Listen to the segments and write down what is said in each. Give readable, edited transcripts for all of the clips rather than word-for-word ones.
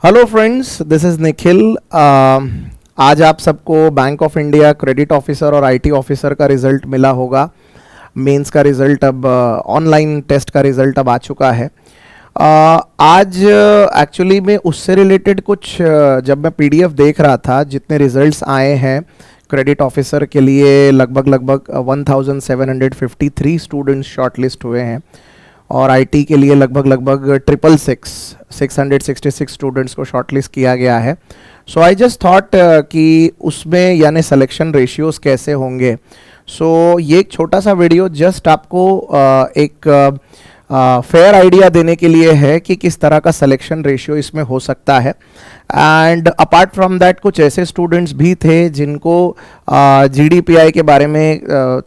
Hello friends, this is Nikhil. आज आप सबको bank of India credit officer और आईटी ऑफिसर का रिज़ल्ट मिला होगा। मेंस का रिज़ल्ट अब ऑनलाइन टेस्ट का रिज़ल्ट अब आ चुका है। आज एक्चुअली में उससे रिलेटेड कुछ जब मैं पीडीएफ देख रहा था, जितने रिज़ल्ट्स आए हैं क्रेडिट ऑफिसर के लिए लगभग 1753 स्टूडेंट्स शॉर्टलिस्ट हुए हैं और आईटी के लिए लगभग 666 स्टूडेंट्स को शॉर्टलिस्ट किया गया है। सो आई जस्ट थॉट कि उसमें यानी सिलेक्शन रेशियोज़ कैसे होंगे। सो ये एक छोटा सा वीडियो जस्ट आपको एक फेयर आइडिया देने के लिए है कि किस तरह का सिलेक्शन रेशियो इसमें हो सकता है। एंड अपार्ट फ्रॉम दैट कुछ ऐसे स्टूडेंट्स भी थे जिनको जीडीपीआई के बारे में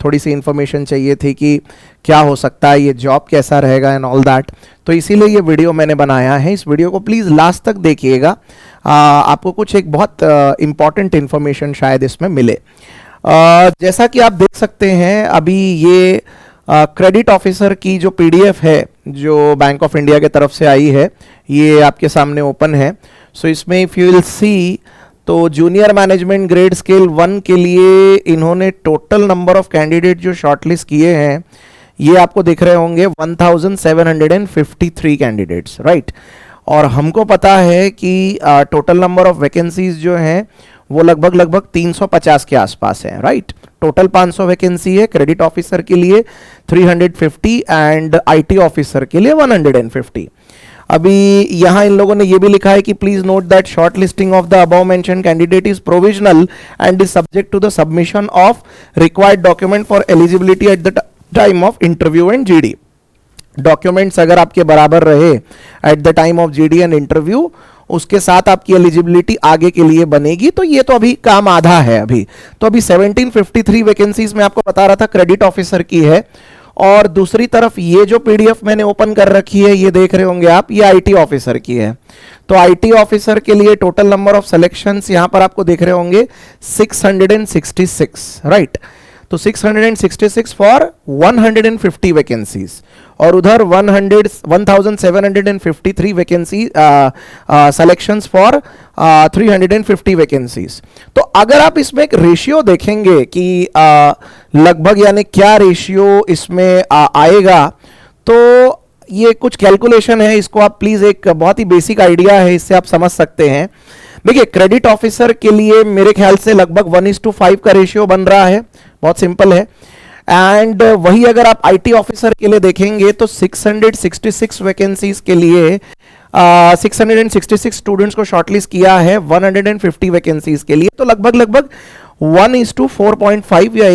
थोड़ी सी इन्फॉर्मेशन चाहिए थी कि क्या हो सकता है, ये जॉब कैसा रहेगा एंड ऑल दैट। तो इसीलिए ये वीडियो मैंने बनाया है। इस वीडियो को प्लीज़ लास्ट तक देखिएगा, आपको कुछ एक बहुत इम्पॉर्टेंट इन्फॉर्मेशन शायद इसमें मिले। जैसा कि आप देख सकते हैं अभी ये क्रेडिट ऑफिसर की जो पीडीएफ है जो बैंक ऑफ इंडिया की तरफ से आई है, ये आपके सामने ओपन है। सो इसमें इफ यू विल सी तो जूनियर मैनेजमेंट ग्रेड स्केल 1 के लिए इन्होंने टोटल नंबर ऑफ कैंडिडेट जो शॉर्टलिस्ट किए हैं ये आपको दिख रहे होंगे 1753 कैंडिडेट्स, राइट। और हमको पता है कि टोटल नंबर ऑफ वैकेंसीज जो हैं वो लगभग 350 के आसपास है, राइट। टोटल 500 वैकेंसी है क्रेडिट ऑफिसर के लिए, 350 एंड आईटी ऑफिसर के लिए 150। अभी यहां इन लोगों ने ये भी लिखा है कि please note that short listing of the above mention candidate is provisional and is subject to the submission of required document for eligibility at the time of interview and GD. Documents अगर आपके बराबर रहे at the time of GD and interview, उसके साथ आपकी eligibility आगे के लिए बनेगी। तो ये तो अभी काम आधा है। अभी 1753 वैकेंसीज में आपको बता रहा था क्रेडिट ऑफिसर की है। और दूसरी तरफ ये जो पीडीएफ मैंने ओपन कर रखी है, ये देख रहे होंगे आप, ये आईटी ऑफिसर की है। तो आईटी ऑफिसर के लिए टोटल नंबर ऑफ सिलेक्शंस यहां पर आपको देख रहे होंगे 666, राइट। तो 666 फॉर 150 वैकेंसीज और उधर 1753 वैकेंसी सिलेक्शंस फॉर 350 वैकेंसीज। तो अगर आप इसमें एक रेशियो देखेंगे कि लगभग यानी क्या रेशियो इसमें आएगा, तो ये कुछ कैलकुलेशन है, इसको आप प्लीज, एक बहुत ही बेसिक आइडिया है, इससे आप समझ सकते हैं। देखिए क्रेडिट ऑफिसर के लिए मेरे ख्याल से लगभग 1:5 का रेशियो बन रहा है, बहुत सिंपल है। एंड वही अगर आप आईटी ऑफिसर के लिए देखेंगे तो 666 वैकेंसीज के लिए 666 स्टूडेंट्स को शॉर्टलिस्ट किया है 150 वैकेंसीज के लिए। तो लगभग 1:4.5 या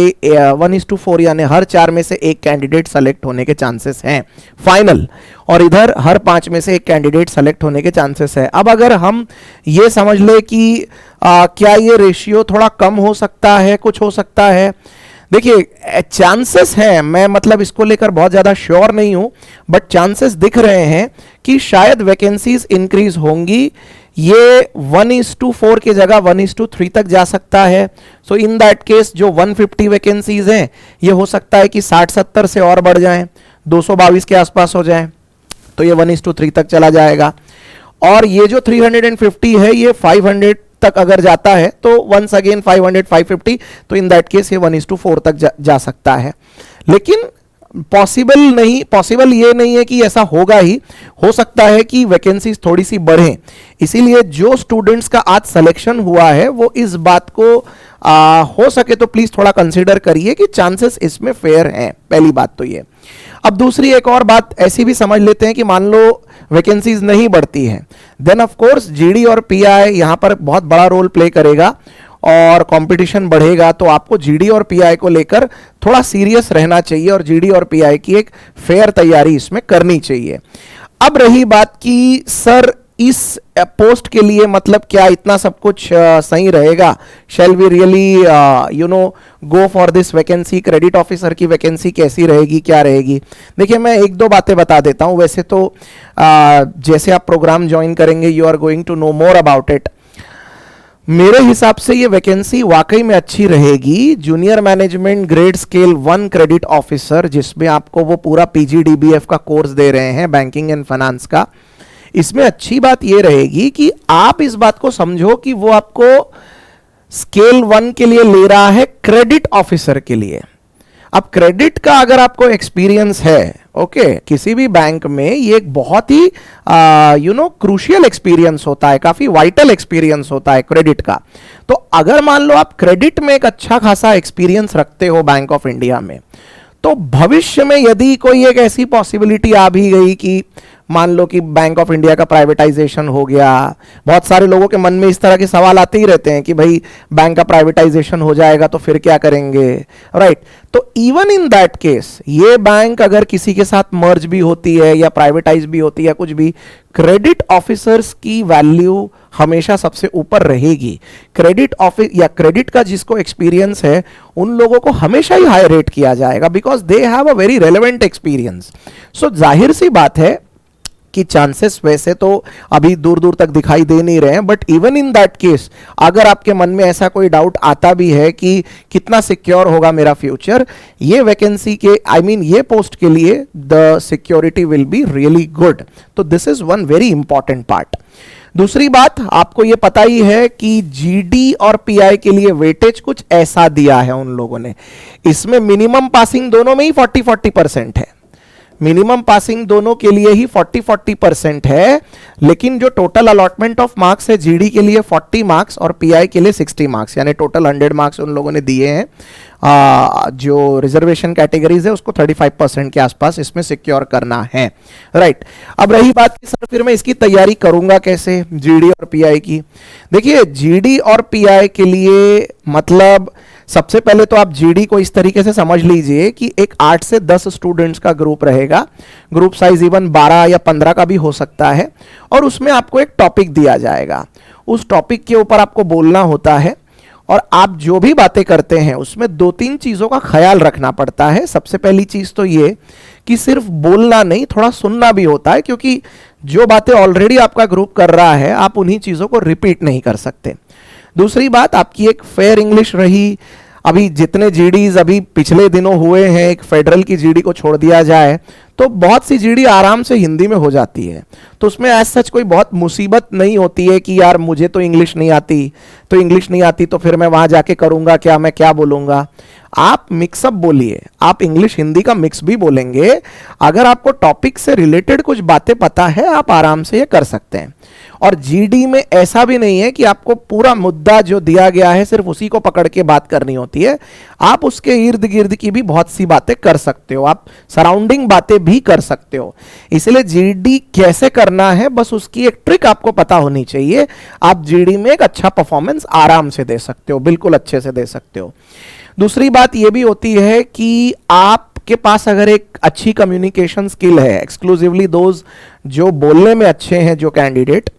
1:4 यानी हर 4 में से एक कैंडिडेट सेलेक्ट होने के चांसेस हैं फाइनल, और इधर हर 5 में से एक कैंडिडेट सेलेक्ट होने के चांसेस है। अब अगर हम ये समझ ले कि क्या ये रेशियो थोड़ा कम हो सकता है, कुछ हो सकता है, देखिए चांसेस हैं, मैं मतलब इसको लेकर बहुत ज़्यादा श्योर नहीं हूं, बट चांसेस दिख रहे हैं कि शायद वैकेंसीज इंक्रीज होंगी। ये 1:4 की जगह 1:3 तक जा सकता है। सो इन दैट केस जो 150 वैकेंसीज हैं ये हो सकता है कि 60-70 से और बढ़ जाएं, 222 के आसपास हो जाएं, तो ये 1:3 तक चला जाएगा। और ये जो 350 है ये 500 तक अगर जाता है तो वंस अगेन 500-550, तो इन दैट केस ये 1:4 तक जा सकता है। लेकिन पॉसिबल ये नहीं है कि ऐसा होगा ही, हो सकता है कि वैकेंसीज थोड़ी सी बढ़ें। इसीलिए जो स्टूडेंट्स का आज सिलेक्शन हुआ है वो इस बात को हो सके तो प्लीज थोड़ा कंसीडर करिए कि चांसेस इसमें फेयर हैं, पहली बात तो ये। अब दूसरी एक और बात ऐसी भी समझ लेते हैं कि मान लो वैकेंसीज नहीं बढ़ती है, देन ऑफ कोर्स जीडी और पीआई यहां पर बहुत बड़ा रोल प्ले करेगा और कंपटीशन बढ़ेगा। तो आपको जीडी और पीआई को लेकर थोड़ा सीरियस रहना चाहिए और जीडी और पीआई की एक फेयर तैयारी इसमें करनी चाहिए। अब रही बात कि सर इस पोस्ट के लिए मतलब क्या इतना सब कुछ सही रहेगा, shall we really go for this vacancy, credit officer की वैकेंसी कैसी रहेगी, क्या रहेगी। देखिए मैं एक दो बातें बता देता हूं। वैसे तो जैसे आप प्रोग्राम ज्वाइन करेंगे you are going to know more about it. मेरे हिसाब से ये वैकेंसी वाकई में अच्छी रहेगी। Junior management grade scale 1 credit officer, जिसमें आपको वो पूरा पीजीडीबीएफ का कोर्स दे रहे हैं बैंकिंग एंड फाइनेंस का, इसमें अच्छी बात यह रहेगी कि आप इस बात को समझो कि वो आपको स्केल 1 के लिए ले रहा है क्रेडिट ऑफिसर के लिए। अब क्रेडिट का अगर आपको एक्सपीरियंस है, ओके, किसी भी बैंक में ये एक बहुत ही क्रूशियल एक्सपीरियंस होता है, काफी वाइटल एक्सपीरियंस होता है क्रेडिट का। तो अगर मान लो आप क्रेडिट में एक अच्छा खासा एक्सपीरियंस रखते हो बैंक ऑफ इंडिया में, तो भविष्य में यदि कोई एक ऐसी पॉसिबिलिटी आ भी गई कि मान लो कि बैंक ऑफ इंडिया का प्राइवेटाइजेशन हो गया, बहुत सारे लोगों के मन में इस तरह के सवाल आते ही रहते हैं कि भाई बैंक का प्राइवेटाइजेशन हो जाएगा तो फिर क्या करेंगे, राइट। तो इवन इन दैट केस ये बैंक अगर किसी के साथ मर्ज भी होती है या प्राइवेटाइज भी होती है कुछ भी, क्रेडिट ऑफिसर्स की वैल्यू हमेशा सबसे ऊपर रहेगी। क्रेडिट ऑफिस या क्रेडिट का जिसको एक्सपीरियंस है उन लोगों को हमेशा ही हाई रेट किया जाएगा, because they have a very relevant experience. So जाहिर सी बात है कि चांसेस वैसे तो अभी दूर दूर तक दिखाई दे नहीं रहे हैं, but even in that case अगर आपके मन में ऐसा कोई डाउट आता भी है कि कितना सिक्योर होगा मेरा फ्यूचर, ये वैकेंसी के ये पोस्ट के लिए the security will be really good. तो this is one very important part. दूसरी बात, आपको ये पता ही है कि जीडी और पीआई के लिए वेटेज कुछ ऐसा दिया है उन लोगों ने। इसमें मिनिमम पासिंग दोनों में ही 40-40% है, मिनिमम पासिंग दोनों के लिए ही 40-40% है, लेकिन जो टोटल अलॉटमेंट ऑफ मार्क्स है जीडी के लिए 40 मार्क्स और पीआई के लिए 60 मार्क्स, यानी टोटल 100 मार्क्स उन लोगों ने दिए हैं। जो रिजर्वेशन कैटेगरीज है उसको 35% के आसपास इसमें सिक्योर करना है, राइट। अब रही बात कि सर फिर मैं इसकी तैयारी करूंगा कैसे जीडी और पीआई की। देखिए जीडी और पीआई के लिए मतलब सबसे पहले तो आप जीडी को इस तरीके से समझ लीजिए कि एक 8 से 10 स्टूडेंट्स का ग्रुप रहेगा, ग्रुप साइज इवन 12 या 15 का भी हो सकता है, और उसमें आपको एक टॉपिक दिया जाएगा, उस टॉपिक के ऊपर आपको बोलना होता है, और आप जो भी बातें करते हैं उसमें 2-3 चीजों का ख्याल रखना पड़ता है। सबसे पहली चीज तो ये कि सिर्फ बोलना नहीं, थोड़ा सुनना भी होता है, क्योंकि जो बातें ऑलरेडी आपका ग्रुप कर रहा है आप उन्हीं चीजों को रिपीट नहीं कर सकते। दूसरी बात, आपकी एक फेयर इंग्लिश रही। अभी जितने जीडीज अभी पिछले दिनों हुए हैं, एक फेडरल की जीडी को छोड़ दिया जाए तो बहुत सी जीडी आराम से हिंदी में हो जाती है, तो उसमें एज सच कोई बहुत मुसीबत नहीं होती है कि यार मुझे तो इंग्लिश नहीं आती, तो फिर मैं वहां जाके करूंगा क्या, मैं क्या बोलूंगा। आप मिक्सअप बोलिए, आप इंग्लिश हिंदी का मिक्स भी बोलेंगे। अगर आपको टॉपिक से रिलेटेड कुछ बातें पता है आप आराम से ये कर सकते हैं। और जीडी में ऐसा भी नहीं है कि आपको पूरा मुद्दा जो दिया गया है सिर्फ उसी को पकड़ के बात करनी होती है, आप उसके इर्द गिर्द की भी बहुत सी बातें कर सकते हो, आप सराउंडिंग बातें भी कर सकते हो। इसलिए जीडी कैसे करना है बस उसकी एक ट्रिक आपको पता होनी चाहिए, आप जीडी में एक अच्छा परफॉर्मेंस आराम से दे सकते हो, बिल्कुल अच्छे से दे सकते हो। दूसरी बात यह भी होती है कि आपके पास अगर एक अच्छी कम्युनिकेशन स्किल है, एक्सक्लूसिवली दोज जो बोलने में अच्छे हैं जो कैंडिडेट,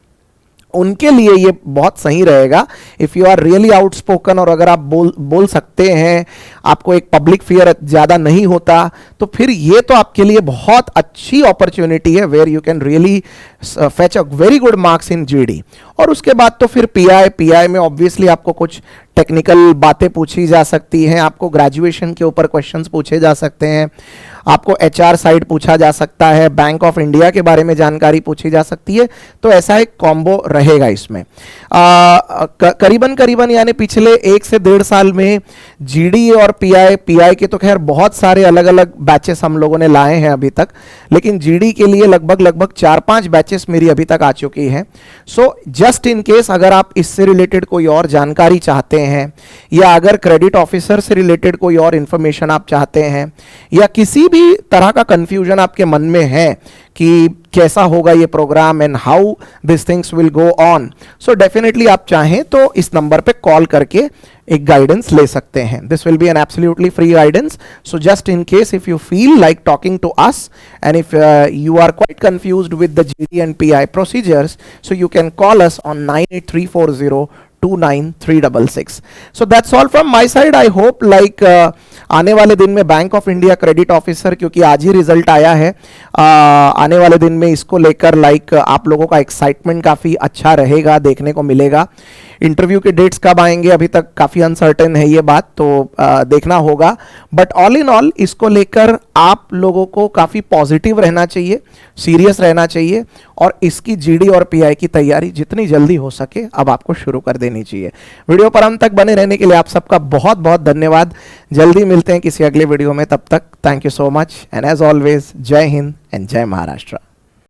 उनके लिए ये बहुत सही रहेगा। If you are really outspoken, और अगर आप बोल सकते हैं, आपको एक पब्लिक फियर ज्यादा नहीं होता, तो फिर ये तो आपके लिए बहुत अच्छी अपॉर्चुनिटी है where you can really fetch a very good marks in GD. और उसके बाद तो फिर पीआई में ऑब्वियसली आपको कुछ टेक्निकल बातें पूछी जा सकती हैं, आपको ग्रेजुएशन के ऊपर क्वेश्चंस पूछे जा सकते हैं, आपको एचआर साइड पूछा जा सकता है, बैंक ऑफ इंडिया के बारे में जानकारी पूछी जा सकती है। तो ऐसा एक कॉम्बो रहेगा इसमें। करीबन यानी पिछले 1 से 1.5 साल में जीडी और पीआई के तो खैर बहुत सारे अलग अलग बैचेस हम लोगों ने लाए हैं अभी तक, लेकिन जीडी के लिए लगभग 4-5 बैचेस मेरी अभी तक आ चुकी हैं। सो जस्ट इन केस अगर आप इससे रिलेटेड कोई और जानकारी चाहते हैं, या अगर क्रेडिट ऑफिसर से रिलेटेड कोई और इंफॉर्मेशन आप चाहते हैं, या किसी भी तरह का कंफ्यूजन आपके मन में है कि कैसा होगा ये programme and how this things will go on, so definitely आप चाहें तो इस नंबर पे कॉल करके एक गाइडेंस ले सकते हैं। This will be an absolutely free guidance. So just in case if you feel like talking to us and if you are quite confused with the GD and PI procedures, so you can call us on 983402936. So that's all from my side. I hope like आने वाले दिन में bank of India credit officer, क्योंकि आज ही result आया है, आने वाले दिन में इसको लेकर लाइक आप लोगों का एक्साइटमेंट काफी अच्छा रहेगा, देखने को मिलेगा। इंटरव्यू के डेट्स कब आएंगे अभी तक काफी अनसर्टेन है ये बात, तो देखना होगा। बट ऑल इन ऑल इसको लेकर आप लोगों को काफी पॉजिटिव रहना चाहिए, सीरियस रहना चाहिए, और इसकी जीडी और पीआई की तैयारी जितनी जल्दी हो सके अब आपको शुरू कर देनी चाहिए। वीडियो पर अंत तक बने रहने के लिए आप सबका बहुत बहुत धन्यवाद। जल्दी मिलते हैं किसी अगले वीडियो में, तब तक thank you so much and as always जय हिंद एंड जय महाराष्ट्र।